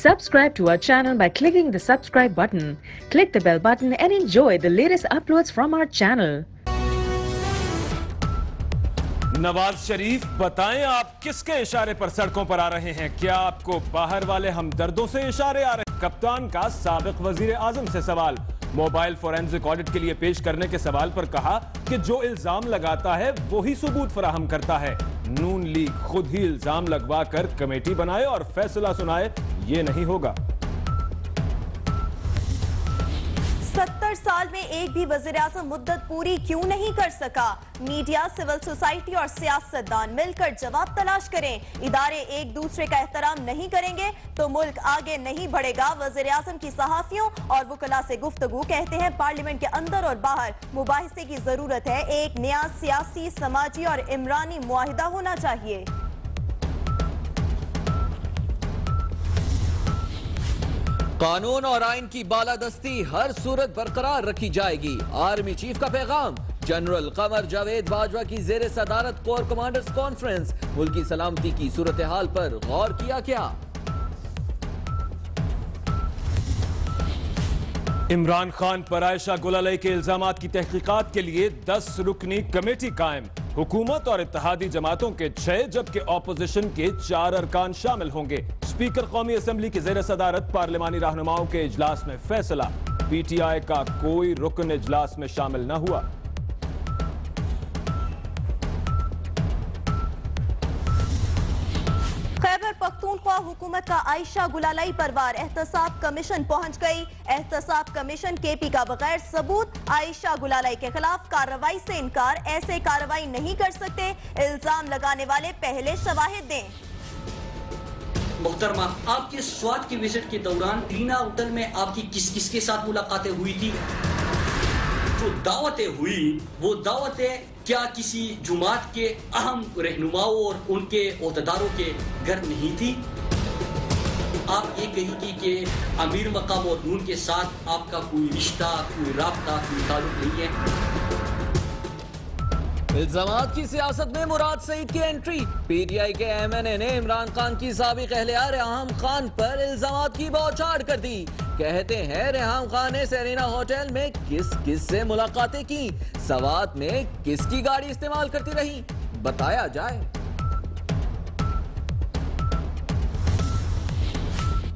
Subscribe to our channel by clicking the subscribe button. Click the bell button and enjoy the latest uploads from our channel. Nawaz Sharif, बताएं आप किसके इशारे पर सड़कों पर आ रहे हैं? क्या आपको बाहर वाले हमदर्दों से इशारे आ रहे हैं? कप्तान का साबिक वजीर आजम से सवाल। मोबाइल फोरेंसिक ऑडिट के लिए पेश करने के सवाल पर कहा कि जो इल्जाम लगाता है वही सबूत फराहम करता है। नून लीग खुद ही इल्जाम लगवा कर कमेटी बनाए और फैसला सुनाए, ये नहीं होगा। 70 साल में एक भी वज़ीर-ए-आज़म मुद्दत पूरी क्यों नहीं कर सका? मीडिया, सिविल सोसाइटी और सियासतदान मिलकर जवाब तलाश करें। इदारे एक दूसरे का एहतराम नहीं करेंगे तो मुल्क आगे नहीं बढ़ेगा। वज़ीर-ए-आज़म की सहाफियों और वकला से गुफ्तगू। कहते हैं पार्लियामेंट के अंदर और बाहर मुबाहिसे की जरूरत है। एक नया सियासी, समाजी और इमरानी मुआहिदा होना चाहिए। कानून और आइन की बालादस्ती हर सूरत बरकरार रखी जाएगी। आर्मी चीफ का पैगाम। जनरल कमर जावेद बाजवा की जेर सदारत कोर कमांडर्स कॉन्फ्रेंस। मुल्की सलामती की सूरत हाल पर गौर किया क्या? इमरान खान पर आयशा गुलालई के इल्जामात की तहकीकात के लिए 10 रुकनी कमेटी कायम। हुकूमत और इत्तेहादी जमातों के 6 जबकि ऑपोजिशन के 4 अरकान शामिल होंगे। स्पीकर कौमी असम्बली की जेर सदारत पार्लिमानी रहनुमाओं के इजलास में फैसला। पीटीआई का कोई रुकन इजलास में शामिल न हुआ। खैबर पख्तूनख्वा हुकूमत का आयशा गुलालई पर वार। एहतसाब कमीशन पहुंच गई। एहतसाब कमीशन केपी का बगैर सबूत आयशा गुलालई के खिलाफ कार्रवाई से इनकार। ऐसे कार्रवाई नहीं कर सकते। इल्जाम लगाने वाले पहले शवाहिद दें। मोहतरमा, आपके स्वाद की विजिट के दौरान रीना होटल में आपकी किस किस के साथ मुलाकातें हुई थी? जो दावतें हुई वो दावतें क्या किसी जुमात के अहम रहनुमाओं और उनके ओहदेदारों के घर नहीं थी? आप ये कहेंगी कि अमीर मकाम और नून के साथ आपका कोई रिश्ता, कोई राब्ता, कोई ताल्लुक नहीं है। इल्जामात की सियासत में मुराद सईद की एंट्री। पीटीआई के एमएनए ने इमरान खान की साबिक अहलिया रेहाम खान पर इल्जामात की बौछार कर दी। कहते हैं रेहाम खान ने सेरेना होटल में किस किस से मुलाकातें की, सवात में किसकी गाड़ी इस्तेमाल करती रही, बताया जाए।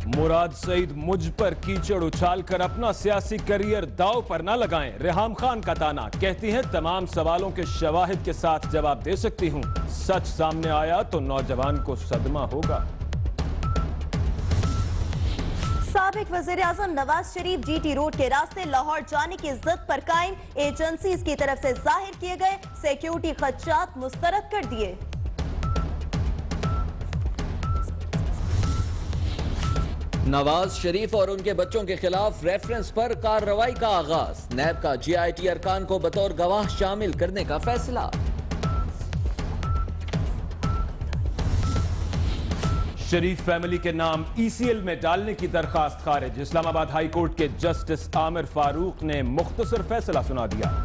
मुराद सईद मुझ पर कीचड़ उछालकर अपना सियासी करियर दांव पर न लगाएं। रेहाम खान का ताना। कहती हैं तमाम सवालों के शवाहिद के साथ जवाब दे सकती हूं। सच सामने आया तो नौजवान को सदमा होगा। साबिक वज़ीर-ए-आज़म नवाज शरीफ जीटी रोड के रास्ते लाहौर जाने की जिद पर कायम। एजेंसीज की तरफ से जाहिर किए गए सिक्योरिटी खदशात मुस्तरद कर दिए। नवाज शरीफ और उनके बच्चों के खिलाफ रेफरेंस पर कार्रवाई का आगाज। नैब का जीआईटी अरकान को बतौर गवाह शामिल करने का फैसला। शरीफ फैमिली के नाम ईसीएल में डालने की दरखास्त खारिज। इस्लामाबाद हाई कोर्ट के जस्टिस आमिर फारूक ने मुख्तसर फैसला सुना दिया।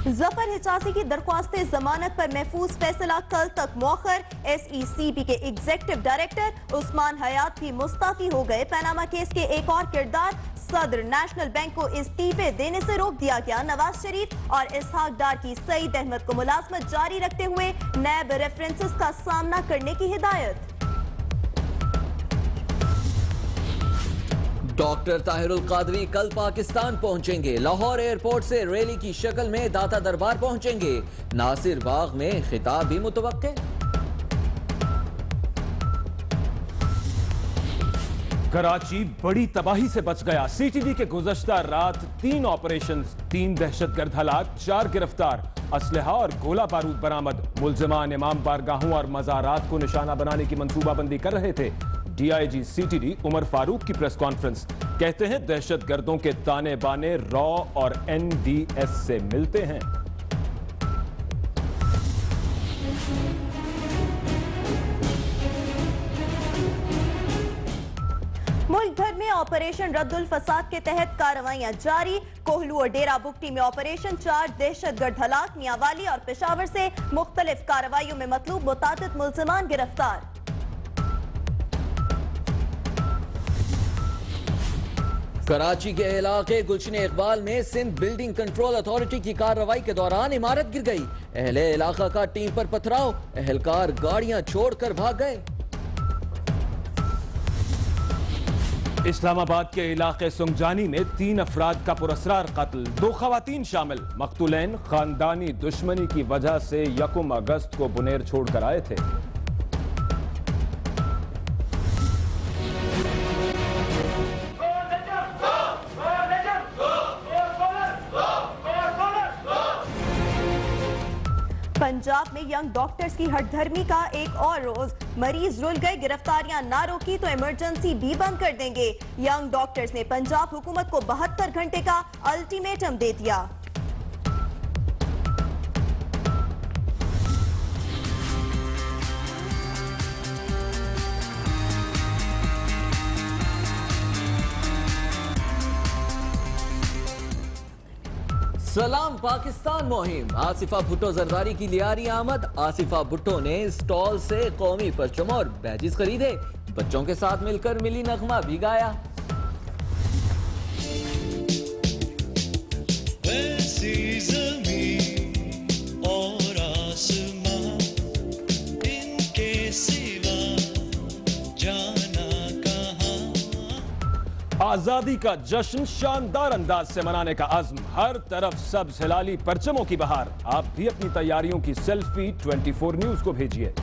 जफर हिजाजी की दरख्वास्त जमानत पर महफूज फैसला कल तक मौखर। एसईसीबी के एग्जीक्यूटिव डायरेक्टर उस्मान हयात भी मुस्तफी हो गए। पनामा केस के एक और किरदार सदर नेशनल बैंक को इस्तीफे देने से रोक दिया गया। नवाज शरीफ और इसहाक डार की सईद अहमद को मुलाजमत जारी रखते हुए नैब रेफरेंसेस का सामना करने की हिदायत। डॉक्टर ताहिरुल कादरी कल पाकिस्तान पहुंचेंगे। लाहौर एयरपोर्ट से रैली की शक्ल में दाता दरबार पहुंचेंगे। नासिर बाग में खिताब भी मुतवक्के। कराची बड़ी तबाही से बच गया। सीटीडी के गुज़श्ता रात 3 ऑपरेशन, 3 दहशतगर्द हलाक, 4 गिरफ्तार। असलहा और गोला बारूद बरामद। मुल्जिमान इमाम बारगाहों और मज़ारात को निशाना बनाने की मंसूबाबंदी कर रहे थे। डीआईजी सीटीडी उमर फारूक की प्रेस कॉन्फ्रेंस। कहते हैं दहशतगर्दों के ताने बाने रॉ और एनडीएस से मिलते हैं। मुल्क मुल्क भर में ऑपरेशन रद्दुल फसाद के तहत कार्रवाइयां जारी। कोहलू और डेरा बुगटी में ऑपरेशन 4, दहशतगर्द हलाक, मियांवाली और पेशावर से मुख्तलिफ कार्रवाइयों में मतलूब मुतादिद मुल्जिमान गिरफ्तार। कराची के इलाके गुलशन इकबाल में सिंध बिल्डिंग कंट्रोल अथॉरिटी की कार्रवाई के दौरान इमारत गिर गई। अहले इलाका का टीम पर पथराव, अहलकार गाड़ियां छोड़कर भाग गए। इस्लामाबाद के इलाके सुंगजानी में 3 अफराद का पुरस्रार कत्ल, 2 खवातीन शामिल। मकतूलैन खानदानी दुश्मनी की वजह से 1 अगस्त को बुनेर छोड़कर आए थे। पंजाब में यंग डॉक्टर्स की हठधर्मी का एक और रोज, मरीज रुल गए, गिरफ्तारियां ना रोकी तो इमरजेंसी भी बंद कर देंगे। यंग डॉक्टर्स ने पंजाब हुकूमत को 72 घंटे का अल्टीमेटम दे दिया। सलाम पाकिस्तान मुहिम, आसिफा भुट्टो जरदारी की लियारी आमद। आसिफा भुट्टो ने स्टॉल से कौमी परचम और बैजिस खरीदे, बच्चों के साथ मिलकर मिली नगमा भी गाया। और आसमां इनके सिवा जाना कहां। आजादी का जश्न शानदार अंदाज से मनाने का अज़्म, हर तरफ सब्ज हिलाली परचमों की बहार। आप भी अपनी तैयारियों की सेल्फी 24 न्यूज़ को भेजिए।